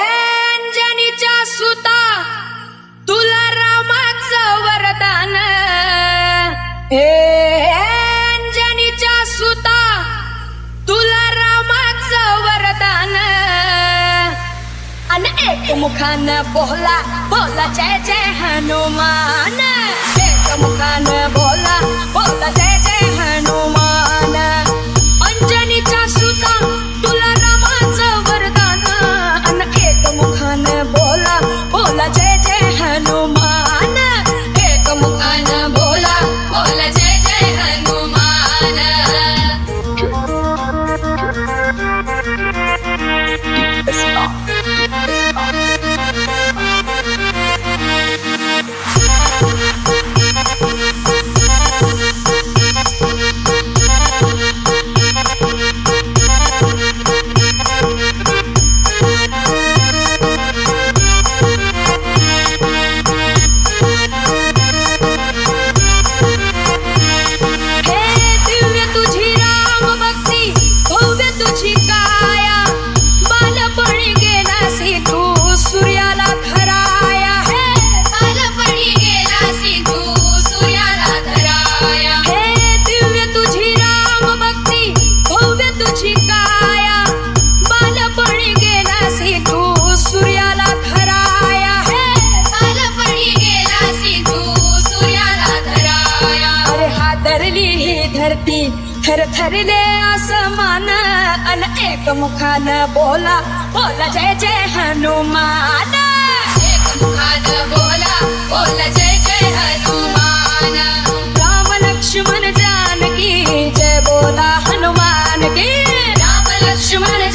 अंजनीच्या सुता तुला रामाचं वरदान अंजनीच्या सुता तुला रामाचं वरदान अन एक मुखान बोला बोला जय जय हनुमान एक मुखान बोला बोला जय जय हनुमान अंजनीच्या सुता तुला रामाचं वरदान अन एक मुखान बोला बोला जय जय हनुमान एक मुखान बोला बोला जय जय हनुमान धरती थर थरले आसमान अन एक मुखान बोला बोला जय जय हनुमान एक मुखान बोला बोला जय जय हनुमान राम लक्ष्मण जानकी जय बोला हनुमान की राम लक्ष्मण